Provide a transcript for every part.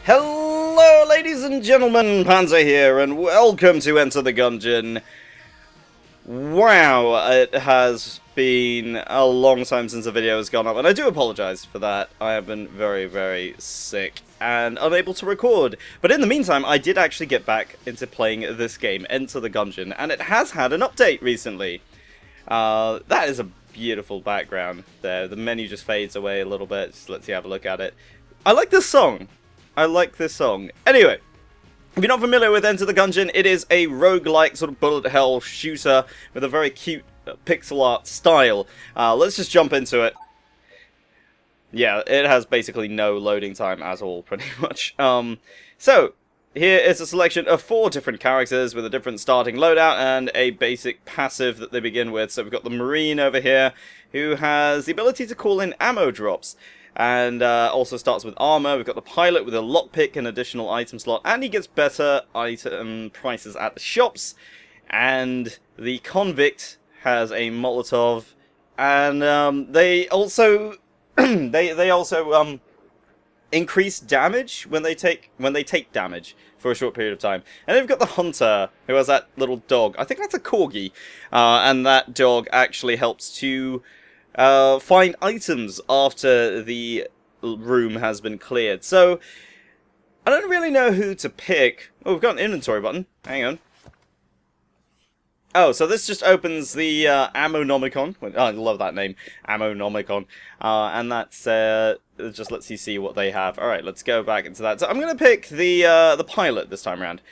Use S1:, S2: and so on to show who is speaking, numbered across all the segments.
S1: Hello, ladies and gentlemen, Panzer here, and welcome to Enter the Gungeon. Wow, it has been a long time since the video has gone up, and I do apologise for that. I have been very, very sick and unable to record. But in the meantime, I did actually get back into playing this game, Enter the Gungeon, and it has had an update recently. That is a beautiful background there. The menu just fades away a little bit. Just let's have a look at it. I like this song. Anyway, if you're not familiar with Enter the Gungeon, it is a roguelike sort of bullet hell shooter with a very cute pixel art style. Let's just jump into it. Yeah, it has basically no loading time at all, pretty much. So, here is a selection of 4 different characters with a different starting loadout and a basic passive that they begin with. So we've got the Marine over here, who has the ability to call in ammo drops. And also starts with armor. We've got the pilot with a lockpick and additional item slot, and he gets better item prices at the shops. And the convict has a Molotov, and they also increase damage when they take damage for a short period of time. And then we've got the hunter, who has that little dog. I think that's a corgi, and that dog actually helps to find items after the room has been cleared. So, I don't really know who to pick. Oh, we've got an inventory button. Hang on. Oh, so this just opens the Ammonomicon. Oh, I love that name. Ammonomicon. And that's just lets you see what they have. Alright, let's go back into that. So I'm going to pick the pilot this time around.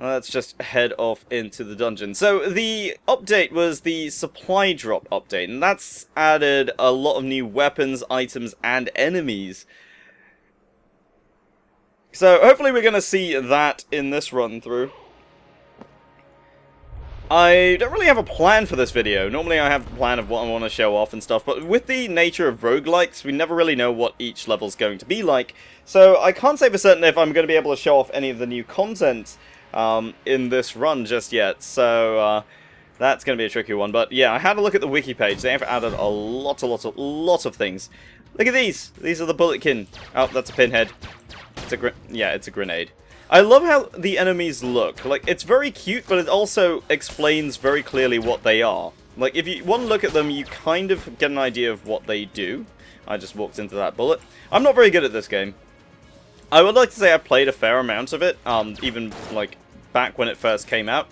S1: Let's just head off into the dungeon. So the update was the supply drop update, and that's added a lot of new weapons, items, and enemies. So hopefully we're going to see that in this run through. I don't really have a plan for this video. Normally I have a plan of what I want to show off and stuff, but with the nature of roguelikes, we never really know what each level's going to be like. So I can't say for certain if I'm going to be able to show off any of the new content in this run just yet, so that's going to be a tricky one. But yeah, I had a look at the wiki page. They have added a lot of things. Look at these. These are the bulletkin. Oh, that's a pinhead. It's a grenade. I love how the enemies look. Like, it's very cute, but it also explains very clearly what they are. Like, if you one look at them, you kind of get an idea of what they do. I just walked into that bullet. I'm not very good at this game. I would like to say I played a fair amount of it, even, like, back when it first came out.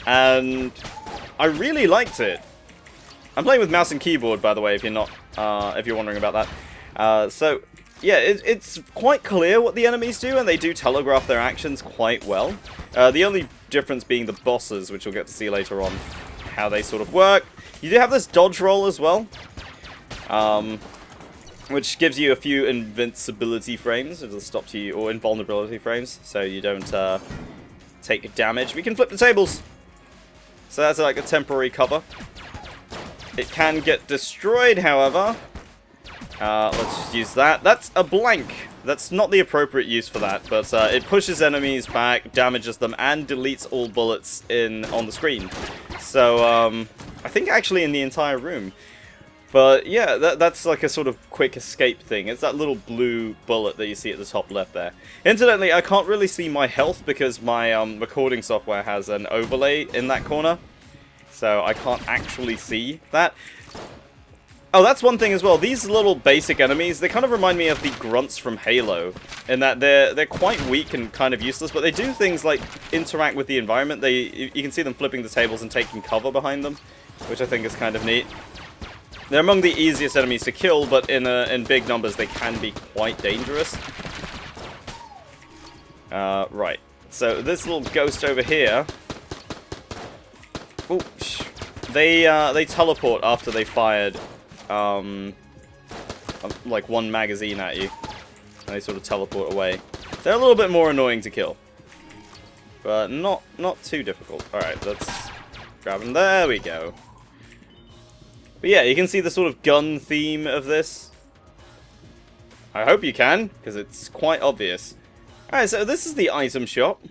S1: And I really liked it. I'm playing with mouse and keyboard, by the way, if you're not, if you're wondering about that. So, yeah, it's quite clear what the enemies do, and they do telegraph their actions quite well. The only difference being the bosses, which we'll get to see later on, how they sort of work. You do have this dodge roll as well. Which gives you a few invincibility frames, it'll stop you, or invulnerability frames, so you don't take damage. We can flip the tables, so that's like a temporary cover. It can get destroyed, however. Let's just use that. That's a blank. That's not the appropriate use for that, but it pushes enemies back, damages them, and deletes all bullets on the screen. So I think actually in the entire room. But yeah, that's like a sort of quick escape thing. It's that little blue bullet that you see at the top left there. Incidentally, I can't really see my health because my recording software has an overlay in that corner. So I can't actually see that. Oh, that's one thing as well. These little basic enemies, they kind of remind me of the grunts from Halo, in that they're quite weak and kind of useless, but they do things like interact with the environment. You can see them flipping the tables and taking cover behind them, which I think is kind of neat. They're among the easiest enemies to kill, but in big numbers they can be quite dangerous. Right. So this little ghost over here, oops, they teleport after they fired like one magazine at you, and they sort of teleport away. They're a little bit more annoying to kill, but not too difficult. All right, let's grab them. There we go. But yeah, you can see the sort of gun theme of this. I hope you can, because it's quite obvious. Alright, so this is the item shop.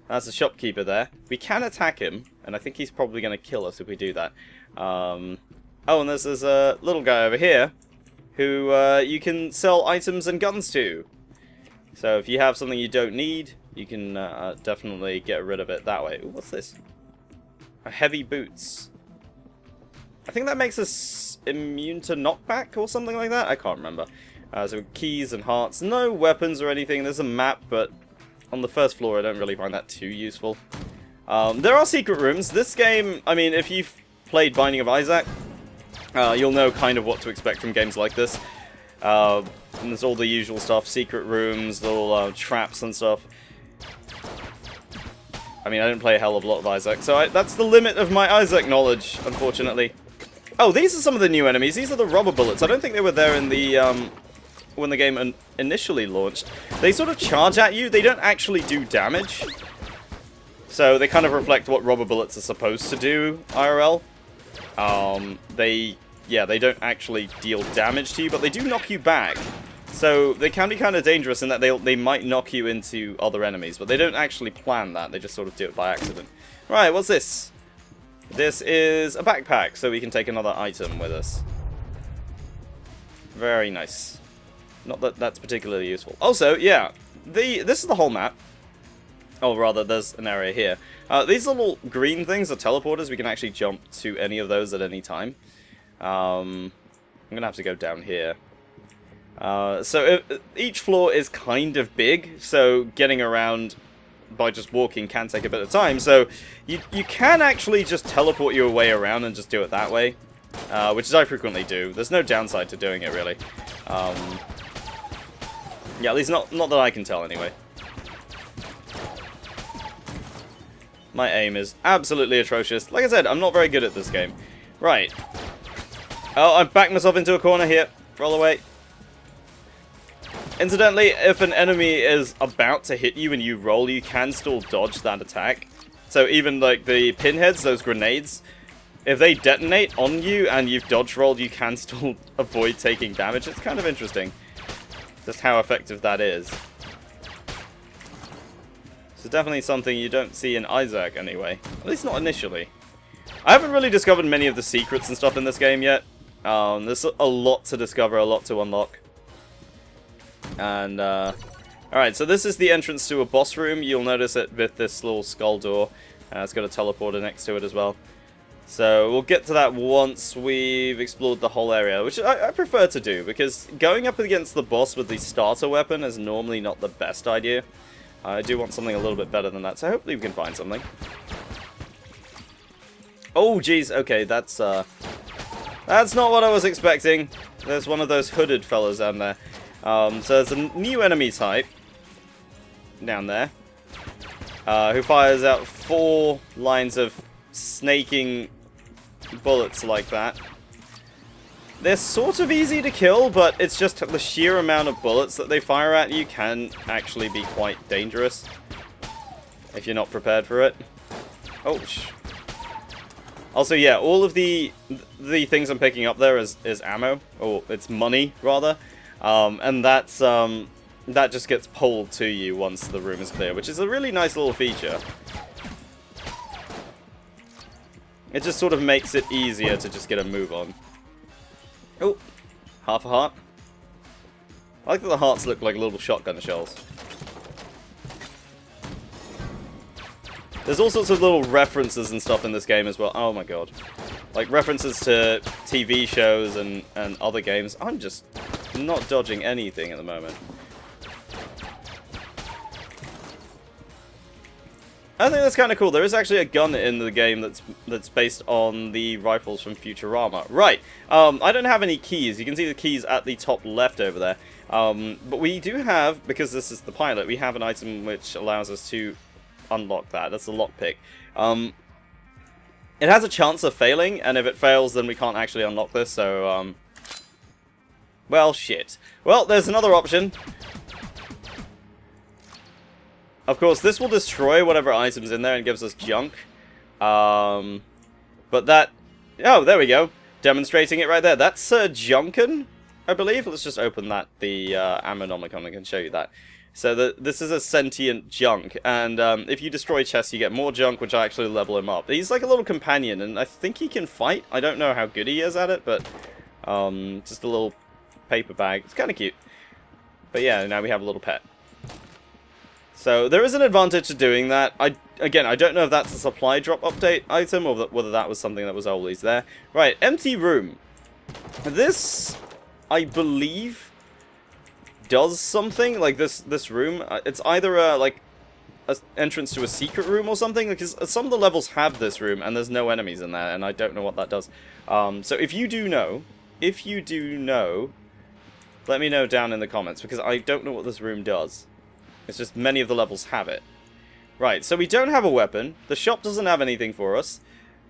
S1: That's the shopkeeper there. We can attack him, and I think he's probably going to kill us if we do that. Oh, and there's a little guy over here who you can sell items and guns to. So if you have something you don't need, you can definitely get rid of it that way. Ooh, what's this? Heavy boots. I think that makes us immune to knockback or something like that. I can't remember. So keys and hearts. No weapons or anything. There's a map, but on the first floor I don't really find that too useful. There are secret rooms. This game, I mean, if you've played Binding of Isaac, you'll know kind of what to expect from games like this. And there's all the usual stuff. Secret rooms, little traps and stuff. I mean, I didn't play a hell of a lot of Isaac, so that's the limit of my Isaac knowledge, unfortunately. Oh, these are some of the new enemies. These are the rubber bullets. I don't think they were there in the, when the game initially launched. They sort of charge at you. They don't actually do damage. So they kind of reflect what rubber bullets are supposed to do, IRL. They don't actually deal damage to you, but they do knock you back. So they can be kind of dangerous in that they might knock you into other enemies, but they don't actually plan that. They just sort of do it by accident. Right, what's this? This is a backpack, so we can take another item with us. Very nice. Not that that's particularly useful. Also, yeah, this is the whole map. Oh, rather, there's an area here. These little green things are teleporters. We can actually jump to any of those at any time. I'm going to have to go down here. Each floor is kind of big, so getting around by just walking can take a bit of time. So you can actually just teleport your way around and just do it that way, which is I frequently do. There's no downside to doing it, really. Yeah, at least not that I can tell, anyway. My aim is absolutely atrocious. Like I said, I'm not very good at this game. Right. Oh, I've backed myself into a corner here. Roll away. Incidentally, if an enemy is about to hit you and you roll, you can still dodge that attack. So even like the pinheads, those grenades, if they detonate on you and you've dodge rolled, you can still avoid taking damage. It's kind of interesting just how effective that is. So definitely something you don't see in Isaac anyway. At least not initially. I haven't really discovered many of the secrets and stuff in this game yet. There's a lot to discover, a lot to unlock. And, alright, so this is the entrance to a boss room. You'll notice it with this little skull door. It's got a teleporter next to it as well. So we'll get to that once we've explored the whole area, which I prefer to do, because going up against the boss with the starter weapon is normally not the best idea. I do want something a little bit better than that, so hopefully we can find something. Oh, jeez, okay, that's not what I was expecting. There's one of those hooded fellas down there. So there's a new enemy type down there, who fires out 4 lines of snaking bullets like that. They're sort of easy to kill, but it's just the sheer amount of bullets that they fire at you can actually be quite dangerous if you're not prepared for it. Oh, also, yeah, all of the things I'm picking up there is ammo, or it's money rather, and that just gets pulled to you once the room is clear, which is a really nice little feature. It just sort of makes it easier to just get a move on. Oh, half a heart. I like that the hearts look like little shotgun shells. There's all sorts of little references and stuff in this game as well. Oh my god. Like references to TV shows and other games. I'm just not dodging anything at the moment. I think that's kind of cool. There is actually a gun in the game that's based on the rifles from Futurama. Right. I don't have any keys. You can see the keys at the top left over there. But we do have, because this is the pilot, we have an item which allows us to unlock that. That's the lockpick. It has a chance of failing, and if it fails, then we can't actually unlock this, so, well, shit. Well, there's another option. Of course, this will destroy whatever item's in there and gives us junk. But that... Oh, there we go. Demonstrating it right there. That's Junkin, I believe. Let's just open that, the Ammonomicon. I can show you that. So this is a sentient junk, and if you destroy chests, you get more junk, which I actually level him up. He's like a little companion, and I think he can fight. I don't know how good he is at it, but just a little paper bag. It's kind of cute. But yeah, now we have a little pet. So there is an advantage to doing that. Again, I don't know if that's a supply drop update item or whether that was something that was always there. Right, empty room. This, I believe, does something. Like this room. It's either a entrance to a secret room or something, because some of the levels have this room and there's no enemies in there, and I don't know what that does. So if you do know, let me know down in the comments, because I don't know what this room does. It's just many of the levels have it. Right, so we don't have a weapon. The shop doesn't have anything for us,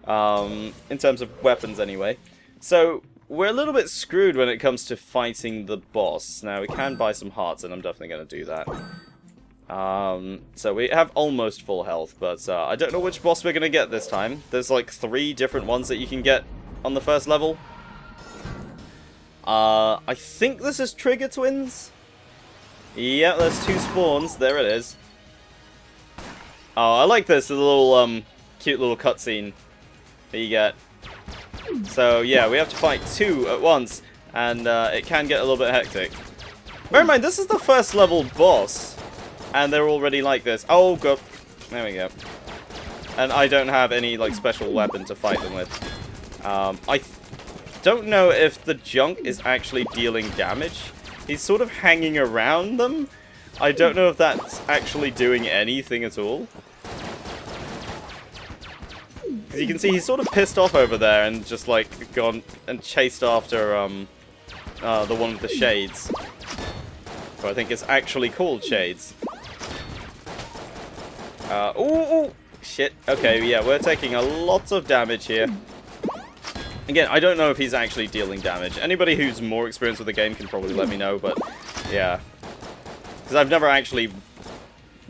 S1: in terms of weapons anyway. So we're a little bit screwed when it comes to fighting the boss. Now we can buy some hearts, and I'm definitely going to do that. So we have almost full health, but I don't know which boss we're going to get this time. There's like 3 different ones that you can get on the first level. I think this is Trigger Twins. Yeah, there's 2 spawns. There it is. Oh, I like this, the little cute little cutscene that you get. So yeah, we have to fight 2 at once, and it can get a little bit hectic. Bear in mind, this is the first level boss. And they're already like this. Oh, god. There we go. And I don't have any, like, special weapon to fight them with. I don't know if the junk is actually dealing damage. He's sort of hanging around them. I don't know if that's actually doing anything at all. As you can see, he's sort of pissed off over there and just, like, gone and chased after, the one with the shades. So I think it's actually called Shades. Ooh, shit. Okay, yeah, we're taking a lot of damage here. Again, I don't know if he's actually dealing damage. Anybody who's more experienced with the game can probably let me know, but yeah. Because I've never actually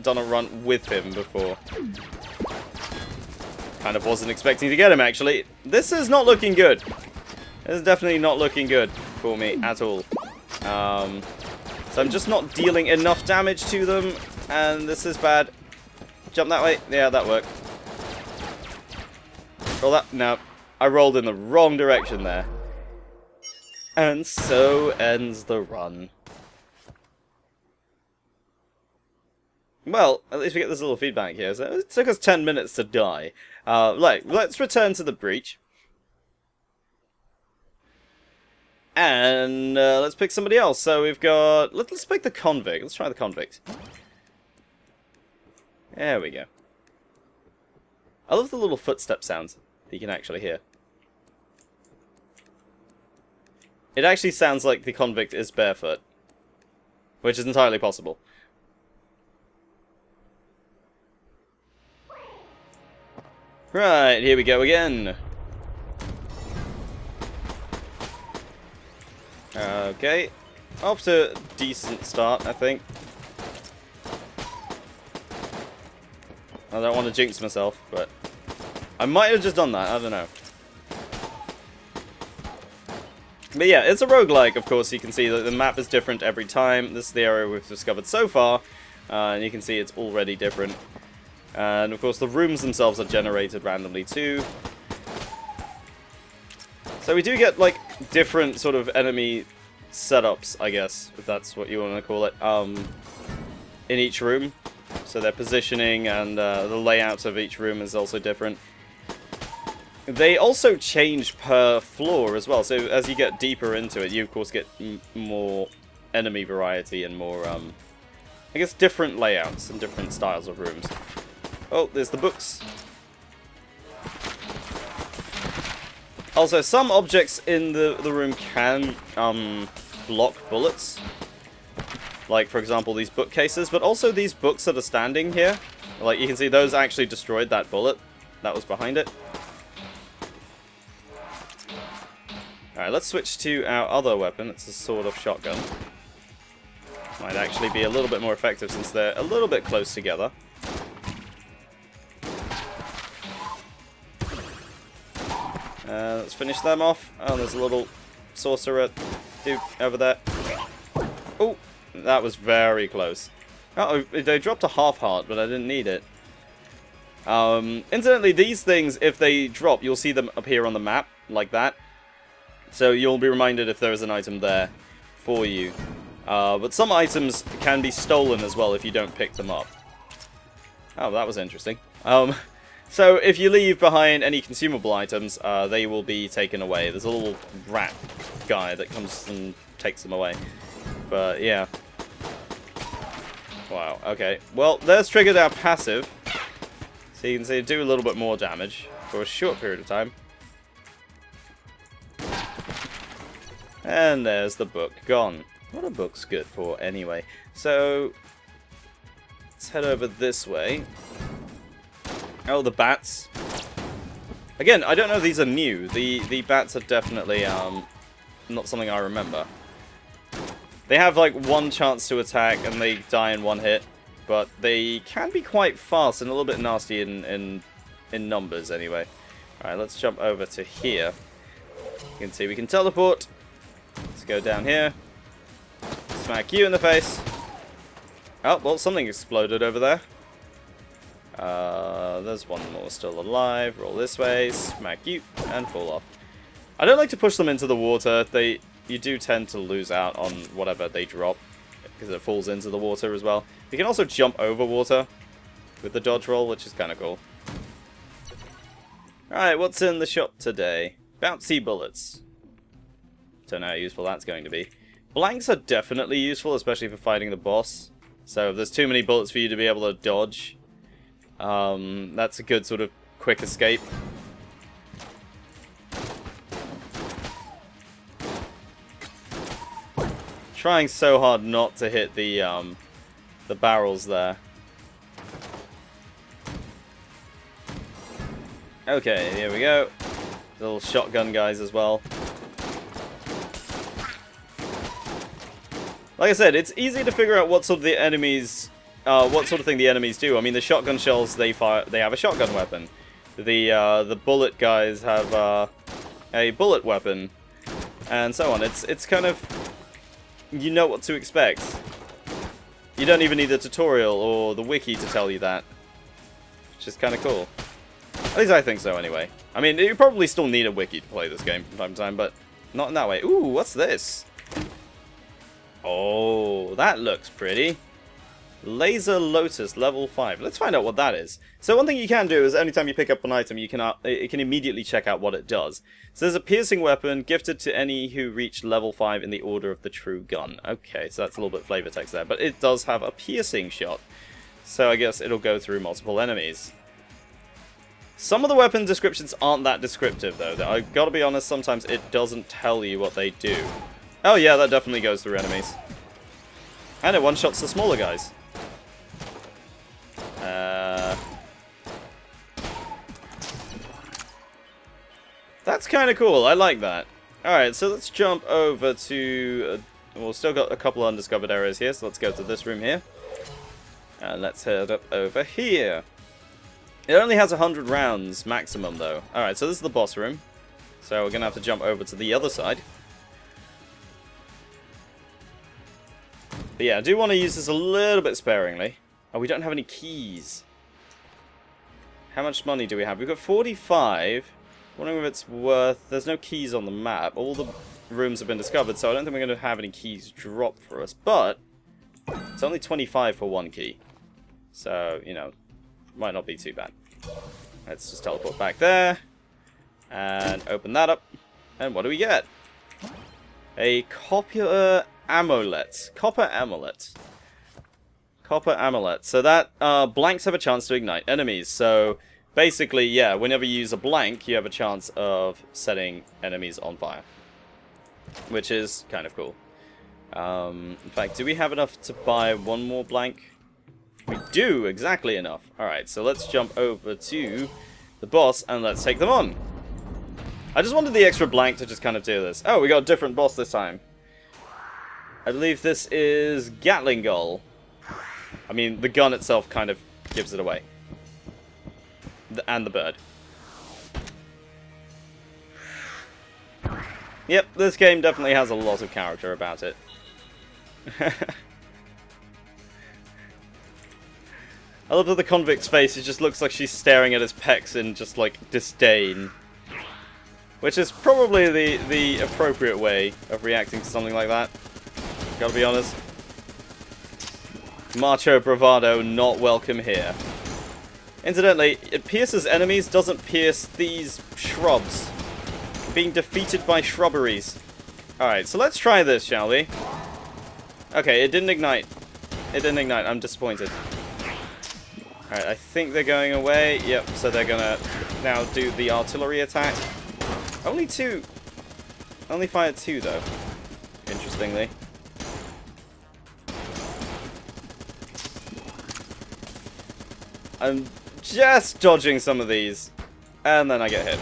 S1: done a run with him before. Kind of wasn't expecting to get him, actually. This is not looking good. This is definitely not looking good for me at all. So I'm just not dealing enough damage to them, and this is bad. Jump that way. Yeah, that worked. Roll that. No. I rolled in the wrong direction there. And so ends the run. Well, at least we get this little feedback here. So it took us 10 minutes to die. Let's return to the breach. And let's pick somebody else. So we've got... Let's pick the convict. Let's try the convict. There we go. I love the little footstep sounds that you can actually hear. It actually sounds like the convict is barefoot, which is entirely possible. Right, here we go again. Okay, off to a decent start, I think. I don't want to jinx myself, but I might have just done that, I don't know. But yeah, it's a roguelike, of course. You can see that the map is different every time. This is the area we've discovered so far, and you can see it's already different. And of course the rooms themselves are generated randomly too. So we do get like different sort of enemy setups, I guess, if that's what you want to call it, in each room. So their positioning and the layout of each room is also different. They also change per floor as well, so as you get deeper into it, you of course get more enemy variety and more, I guess, different layouts and different styles of rooms. Oh, there's the books. Also, some objects in the room can block bullets. Like, for example, these bookcases, but also these books that are standing here. Like, you can see those actually destroyed that bullet that was behind it. Alright, let's switch to our other weapon. It's a sawed-off shotgun. Might actually be a little bit more effective since they're a little bit close together. Let's finish them off. Oh, there's a little sorcerer dude over there. Oh, that was very close. Oh, they dropped a half heart, but I didn't need it. Incidentally, these things, if they drop, you'll see them appear on the map, like that. So you'll be reminded if there is an item there. for you. But some items can be stolen as well if you don't pick them up. Oh, that was interesting. So if you leave behind any consumable items, they will be taken away. There's a little rat guy that comes and takes them away. But yeah. Wow, okay. Well, there's triggered our passive. So you can see it do a little bit more damage for a short period of time. And there's the book gone. What are books good for anyway? So let's head over this way. Oh, the bats. Again, I don't know if these are new. The bats are definitely not something I remember. They have like one chance to attack and they die in one hit, but they can be quite fast and a little bit nasty in numbers anyway. Alright, let's jump over to here. You can see we can teleport. Let's go down here. Smack you in the face. Oh, well, something exploded over there. There's one more still alive. Roll this way, smack you, and fall off. I don't like to push them into the water. You do tend to lose out on whatever they drop, because it falls into the water as well. You can also jump over water with the dodge roll, which is kind of cool. Alright, what's in the shop today? Bouncy bullets. Don't know how useful that's going to be. Blanks are definitely useful, especially for fighting the boss. So if there's too many bullets for you to be able to dodge, that's a good sort of quick escape. Trying so hard not to hit the barrels there. Okay, here we go. Little shotgun guys as well. Like I said, it's easy to figure out what sort of the enemies, what sort of thing the enemies do. I mean, the shotgun shells they fire, they have a shotgun weapon. The bullet guys have a bullet weapon, and so on. It's kind of, you know what to expect. You don't even need the tutorial or the wiki to tell you that, which is kind of cool. At least I think so, anyway. I mean, you probably still need a wiki to play this game from time to time, but not in that way. Ooh, what's this? Oh, that looks pretty. Laser Lotus level 5. Let's find out what that is. So one thing you can do is anytime you pick up an item, you can it can immediately check out what it does. So there's a piercing weapon gifted to any who reach level 5 in the order of the true gun. Okay, so that's a little bit flavor text there, but it does have a piercing shot. So I guess it'll go through multiple enemies. Some of the weapon descriptions aren't that descriptive though. I've got to be honest, sometimes it doesn't tell you what they do. Oh yeah, that definitely goes through enemies. And it one-shots the smaller guys. That's kind of cool. I like that. Alright, so let's jump over to... we've still got a couple of undiscovered areas here, so let's go to this room here. And let's head up over here. It only has 100 rounds maximum, though. Alright, so this is the boss room. So we're going to have to jump over to the other side. But yeah, I do want to use this a little bit sparingly. Oh, we don't have any keys. How much money do we have? We've got 45. Wondering if it's worth... There's no keys on the map. All the rooms have been discovered, so I don't think we're going to have any keys drop for us. But it's only 25 for one key. So, you know, might not be too bad. Let's just teleport back there. And open that up. And what do we get? A copper amulet. Copper amulet. Copper amulet. So that blanks have a chance to ignite enemies. So basically, yeah, whenever you use a blank, you have a chance of setting enemies on fire. Which is kind of cool. In fact, do we have enough to buy one more blank? We do, exactly enough. Alright, so let's jump over to the boss and let's take them on. I just wanted the extra blank to just kind of do this. Oh, we got a different boss this time. I believe this is Gatling Gull. I mean, the gun itself kind of gives it away. And the bird. Yep, this game definitely has a lot of character about it. I love that the convict's face, it just looks like she's staring at his pecs in just, like, disdain. Which is probably the appropriate way of reacting to something like that. Gotta be honest. Macho bravado not welcome here. Incidentally, it pierces enemies, doesn't pierce these shrubs. Being defeated by shrubberies. Alright, so let's try this, shall we? Okay, it didn't ignite. It didn't ignite. I'm disappointed. Alright, I think they're going away. Yep, so they're gonna now do the artillery attack. Only two. Only fired two, though. Interestingly. I'm just dodging some of these, and then I get hit.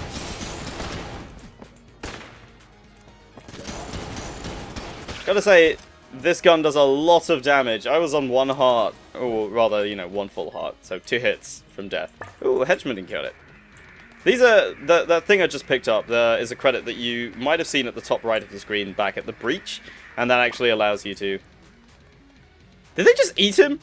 S1: Gotta say, this gun does a lot of damage. I was on 1 heart, or rather, you know, 1 full heart, so 2 hits from death. Ooh, a henchman didn't kill it. These are, that thing I just picked up, there is a credit that you might have seen at the top right of the screen back at the breach, and that actually allows you to... Did they just eat him?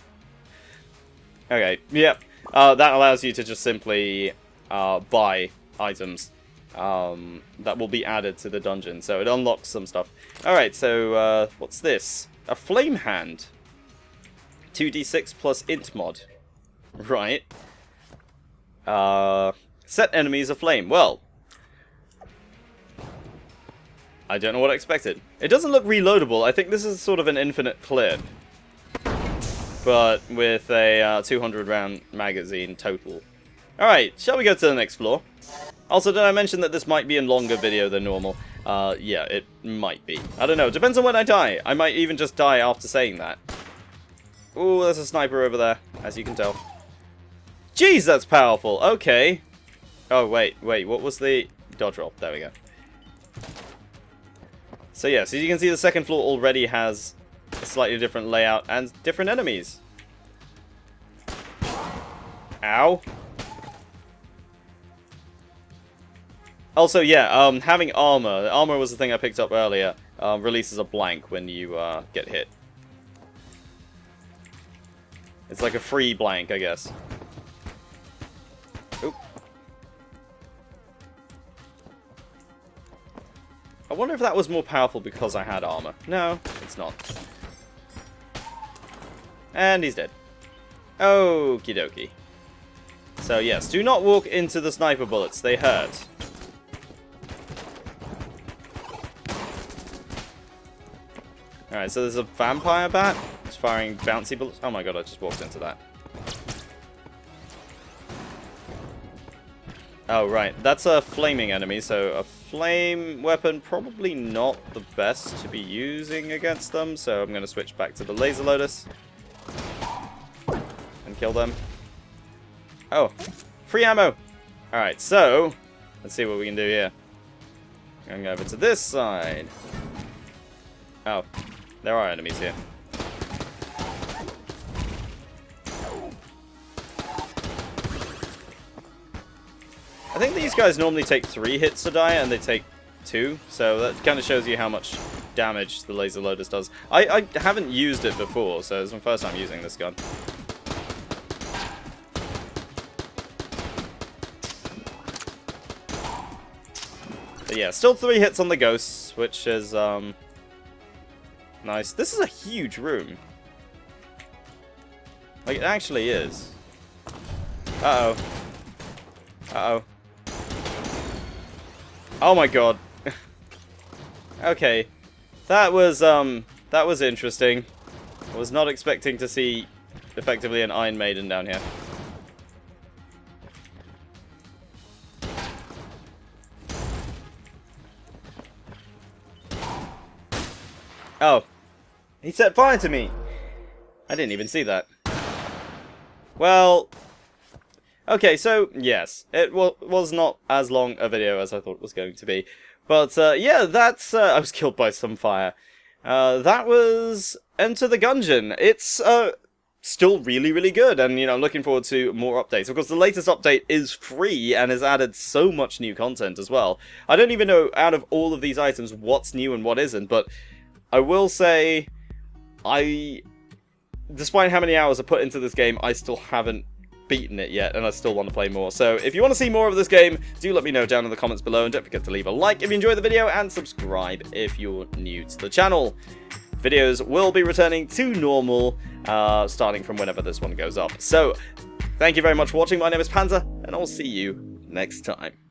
S1: Okay, yep. That allows you to just simply buy items that will be added to the dungeon. So it unlocks some stuff. Alright, so what's this? A flame hand. 2d6 plus int mod. Right. Set enemies aflame. Well, I don't know what I expected. It doesn't look reloadable. I think this is sort of an infinite clip. But with a 200 round magazine total. Alright, shall we go to the next floor? Also, did I mention that this might be a longer video than normal? Yeah, it might be. I don't know, depends on when I die. I might even just die after saying that. Ooh, there's a sniper over there, as you can tell. Jeez, that's powerful, okay. Oh, wait, what was the... Dodge roll, there we go. So yeah, so you can see the second floor already has a slightly different layout and different enemies. Ow. Also, yeah, having armor. The armor was the thing I picked up earlier. Releases a blank when you get hit. It's like a free blank, I guess. Oop. I wonder if that was more powerful because I had armor. No, it's not. And he's dead. Okie dokie. So yes, do not walk into the sniper bullets. They hurt. Alright, so there's a vampire bat. It's firing bouncy bullets. Oh my god, I just walked into that. Oh, right. That's a flaming enemy, so a flame weapon probably not the best to be using against them, so I'm going to switch back to the laser lotus and kill them. Oh, free ammo! Alright, so let's see what we can do here. I'm going over to this side. Oh, there are enemies here. I think these guys normally take 3 hits to die, and they take 2, so that kind of shows you how much damage the laser lotus does. I haven't used it before, so it's my first time using this gun. But yeah, still 3 hits on the ghosts, which is nice. This is a huge room. Like, it actually is. Uh-oh. Uh-oh. Oh my god. Okay. That was interesting. I was not expecting to see effectively an Iron Maiden down here. Oh. He set fire to me! I didn't even see that. Well... Okay, so, yes, it was not as long a video as I thought it was going to be. But, yeah, that's, I was killed by some fire. That was Enter the Gungeon. It's, still really, really good, and, you know, I'm looking forward to more updates. Of course, the latest update is free, and has added so much new content as well. I don't even know, out of all of these items, what's new and what isn't, but I will say, despite how many hours I put into this game, I still haven't beaten it yet, and I still want to play more. So if you want to see more of this game, do let me know down in the comments below, and don't forget to leave a like if you enjoyed the video, and subscribe if you're new to the channel. videos will be returning to normal, starting from whenever this one goes up. So, thank you very much for watching. My name is Panzer, and I'll see you next time.